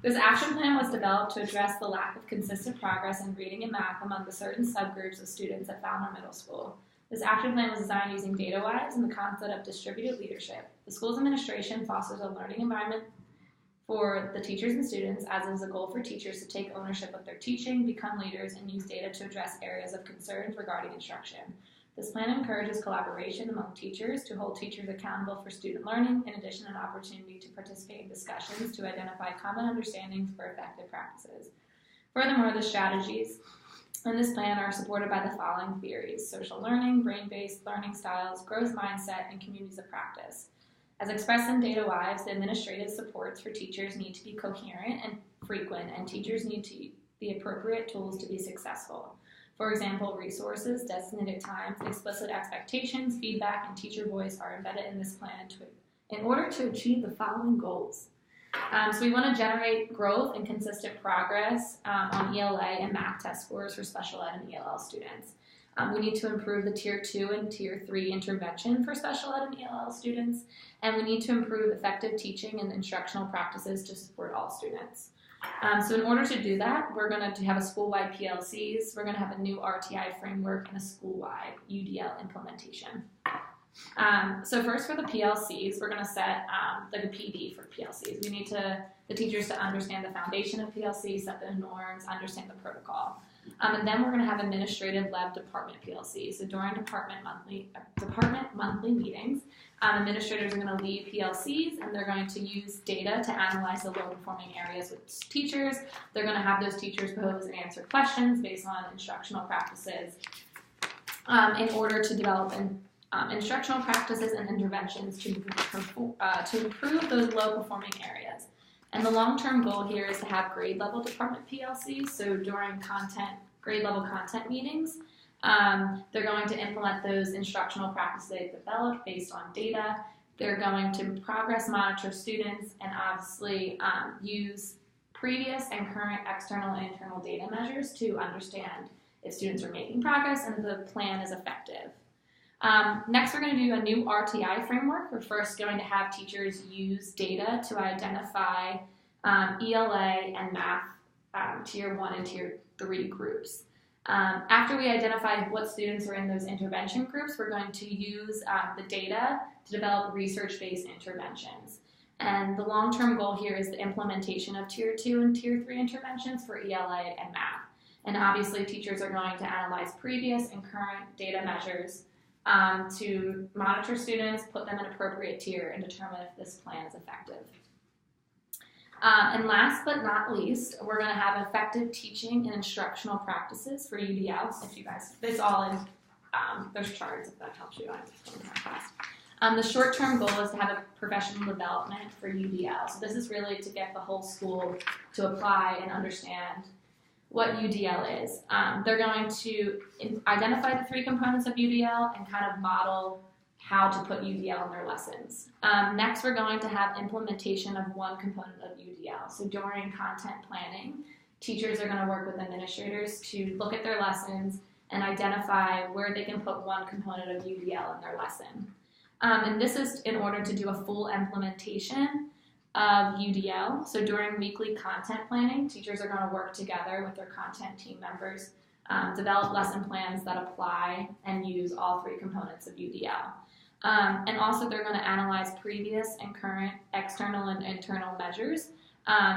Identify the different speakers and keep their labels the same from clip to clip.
Speaker 1: This action plan was developed to address the lack of consistent progress in reading and math among the certain subgroups of students at Falmouth Middle School. This action plan was designed using DataWise and the concept of distributed leadership. The school's administration fosters a learning environment for the teachers and students, as is a goal for teachers to take ownership of their teaching, become leaders, and use data to address areas of concerns regarding instruction. This plan encourages collaboration among teachers to hold teachers accountable for student learning, in addition an opportunity to participate in discussions to identify common understandings for effective practices. Furthermore, the strategies in this plan are supported by the following theories: social learning, brain-based learning styles, growth mindset, and communities of practice. As expressed in DataWise, the administrative supports for teachers need to be coherent and frequent, and teachers need the appropriate tools to be successful. For example, resources, designated times, explicit expectations, feedback, and teacher voice are embedded in this plan in order to achieve the following goals. So we want to generate growth and consistent progress on ELA and math test scores for special ed and ELL students. We need to improve the Tier 2 and Tier 3 intervention for special ed and ELL students, and we need to improve effective teaching and instructional practices to support all students. So in order to do that, we're going to have a school-wide PLCs, we're going to have a new RTI framework, and a school-wide UDL implementation. So first for the PLCs, we're going to set like a PD for PLCs. We need the teachers to understand the foundation of PLCs, set the norms, understand the protocol. And then we're going to have administrative-led department PLCs. So during department monthly meetings, administrators are going to lead PLCs, and they're going to use data to analyze the low-performing areas with teachers. They're going to have those teachers pose and answer questions based on instructional practices in order to develop instructional practices and interventions to improve those low-performing areas. And the long-term goal here is to have grade-level department PLCs. So during grade-level content meetings, they're going to implement those instructional practices they've developed based on data. They're going to progress monitor students and obviously use previous and current external and internal data measures to understand if students are making progress and if the plan is effective. Next, we're going to do a new RTI framework. We're first going to have teachers use data to identify ELA and math Tier 1 and Tier 3 groups. After we identify what students are in those intervention groups, we're going to use the data to develop research-based interventions. And the long-term goal here is the implementation of Tier 2 and Tier 3 interventions for ELA and math. And obviously, teachers are going to analyze previous and current data measures to monitor students, put them in appropriate tier, and determine if this plan is effective. And last but not least, we're going to have effective teaching and instructional practices for UDL. If you guys, it's all in, there's charts if that helps you out. The short-term goal is to have a professional development for UDL. So this is really to get the whole school to apply and understand what UDL is. They're going to identify the 3 components of UDL and kind of model how to put UDL in their lessons. Next, we're going to have implementation of 1 component of UDL. So during content planning, teachers are going to work with administrators to look at their lessons and identify where they can put 1 component of UDL in their lesson. And this is in order to do a full implementation of UDL. So during weekly content planning, teachers are going to work together with their content team members, develop lesson plans that apply and use all 3 components of UDL. And also they're going to analyze previous and current external and internal measures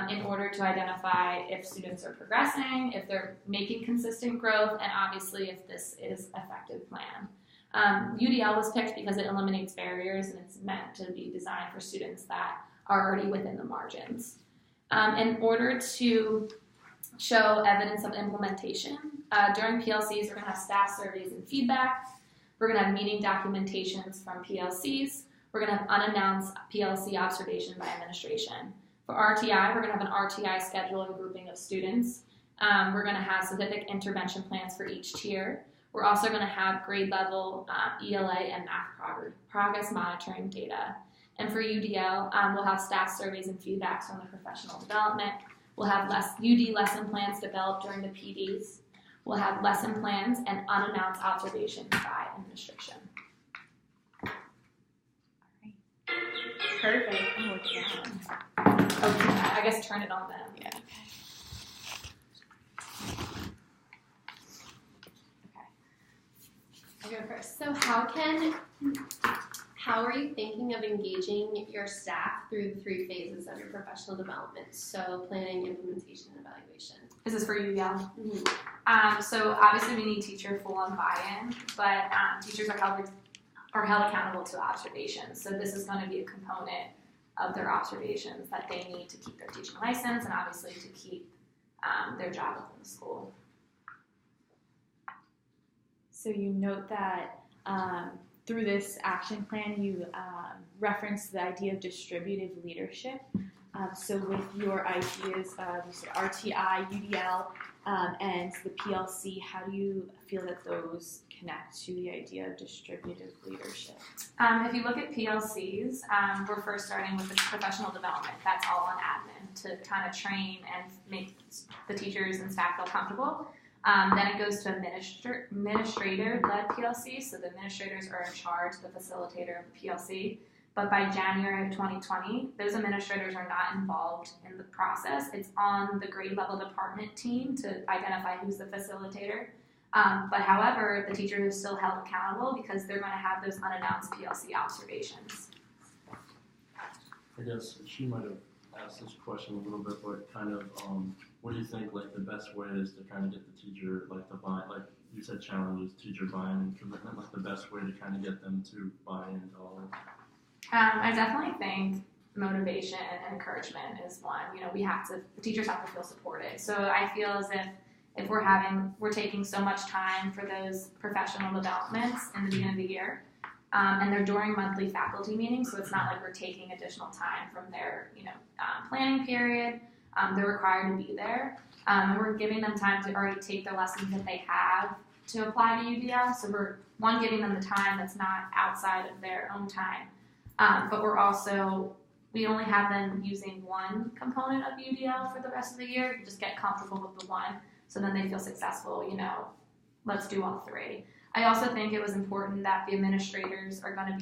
Speaker 1: in order to identify if students are progressing, if they're making consistent growth, and obviously if this is an effective plan. UDL was picked because it eliminates barriers and it's meant to be designed for students that are already within the margins. In order to show evidence of implementation, during PLCs, we're going to have staff surveys and feedback. We're going to have meeting documentations from PLCs. We're going to have unannounced PLC observation by administration. For RTI, we're going to have an RTI schedule and grouping of students. We're going to have specific intervention plans for each tier. We're also going to have grade level ELA and math progress monitoring data. And for UDL, we'll have staff surveys and feedbacks on the professional development. We'll have UD lesson plans developed during the PDs. We'll have lesson plans and unannounced observations by administration.
Speaker 2: All right. Perfect. Oh, yeah.
Speaker 1: I guess turn it on them.
Speaker 2: Yeah.
Speaker 3: I'll go first. So how are you thinking of engaging your staff through the 3 phases of your professional development? So planning, implementation, and evaluation.
Speaker 1: Is this for you, Yale?
Speaker 3: Mm-hmm.
Speaker 1: So obviously we need teacher full-on buy-in, but teachers are held accountable to observations. So this is going to be a component of their observations that they need to keep their teaching license and obviously to keep their job within the school.
Speaker 2: So you note that through this action plan, you reference the idea of distributive leadership. So with your ideas of RTI, UDL, and the PLC, how do you feel that those connect to the idea of distributive leadership?
Speaker 1: If you look at PLCs, we're first starting with the professional development. That's all on admin to kind of train and make the teachers and staff feel comfortable. Then it goes to administrator-led PLC, so the administrators are in charge, the facilitator of the PLC. But by January of 2020, those administrators are not involved in the process. It's on the grade level department team to identify who's the facilitator. But however, the teacher is still held accountable because they're going to have those unannounced PLC observations.
Speaker 4: I guess she might have asked this question a little bit, but kind of, what do you think like the best way is to kind of get the teacher like to buy, like you said, challenges, teacher buy-in and commitment, like the best way to kind of get them to buy into all of it?
Speaker 1: I definitely think motivation and encouragement is one. You know, the teachers have to feel supported. So I feel as if we're taking so much time for those professional developments in the beginning of the year, and they're during monthly faculty meetings, so it's not like we're taking additional time from their, planning period. They're required to be there, and we're giving them time to already take the lessons that they have to apply to UDL. So we're giving them the time that's not outside of their own time. But we only have them using one component of UDL for the rest of the year. You just get comfortable with the one, so then they feel successful, let's do all 3. I also think it was important that the administrators are going to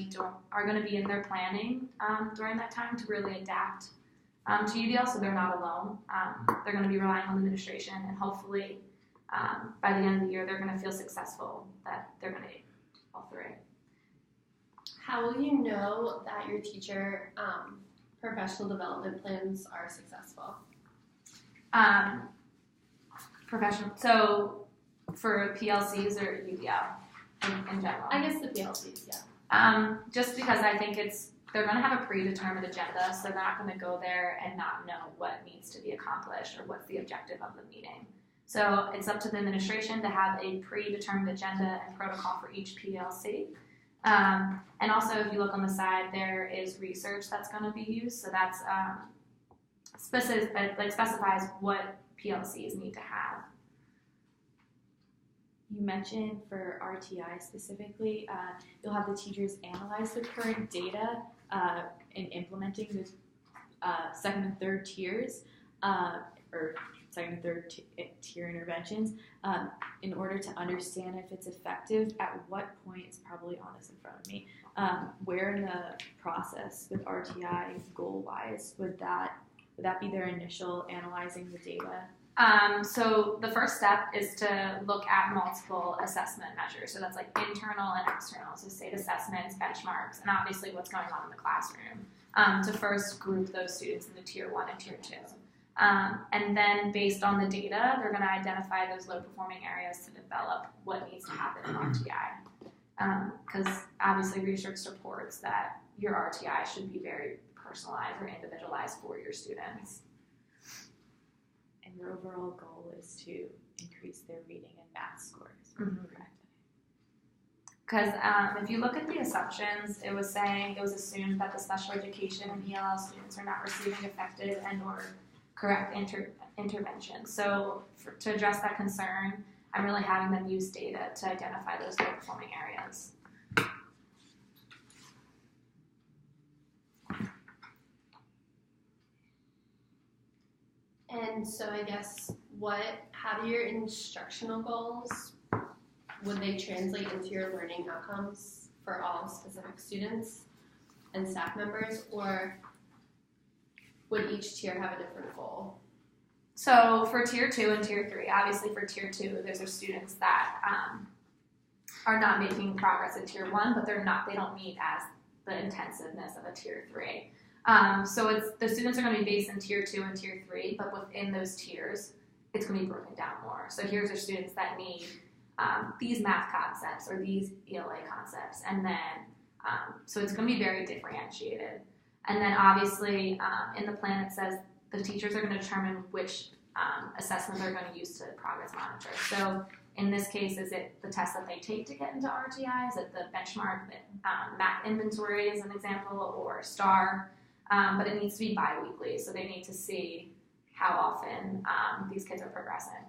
Speaker 1: be in their planning during that time to really adapt to UDL, so they're not alone. They're going to be relying on the administration, and hopefully by the end of the year, they're going to feel successful that they're going to do all 3.
Speaker 3: How will you know that your teacher professional development plans are successful?
Speaker 1: So for PLCs or UDL in general?
Speaker 3: I guess the PLCs, yeah.
Speaker 1: Just because I think they're going to have a predetermined agenda, so they're not going to go there and not know what needs to be accomplished or what's the objective of the meeting. So it's up to the administration to have a predetermined agenda and protocol for each PLC. And also, if you look on the side, there is research that's going to be used. So that's specifies what PLCs need to have.
Speaker 2: You mentioned for RTI specifically, you'll have the teachers analyze the current data in implementing the second and third tiers, or second and third tier interventions, in order to understand if it's effective. At what point, it's probably on this in front of me, where in the process with RTI goal-wise would that be their initial analyzing the data?
Speaker 1: So the first step is to look at multiple assessment measures. So that's like internal and external, so state assessments, benchmarks, and obviously what's going on in the classroom, to first group those students into Tier 1 and Tier 2. And then based on the data, they're going to identify those low-performing areas to develop what needs to happen in RTI. Because obviously research supports that your RTI should be very personalized or individualized for your students.
Speaker 2: And your overall goal is to increase their reading and math scores.
Speaker 1: Mm-hmm.
Speaker 2: Correct?
Speaker 1: Because if you look at the assumptions, it was assumed that the special education and ELL students are not receiving effective and or correct intervention. So to address that concern, I'm really having them use data to identify those low-performing areas.
Speaker 3: And so I guess how do your instructional goals, would they translate into your learning outcomes for all specific students and staff members, or would each tier have a different goal?
Speaker 1: So for tier 2 and tier 3, obviously for tier 2, those are students that are not making progress in tier 1, but they don't meet as the intensiveness of a tier 3. So the students are going to be based in tier 2 and tier 3, but within those tiers, it's going to be broken down more. So here's our students that need these math concepts or these ELA concepts, and then so it's going to be very differentiated. And then obviously in the plan it says the teachers are going to determine which assessment they're going to use to progress monitor. So in this case, is it the test that they take to get into RTI? Is it the benchmark, math inventory as an example, or STAR? But it needs to be bi-weekly, so they need to see how often these kids are progressing.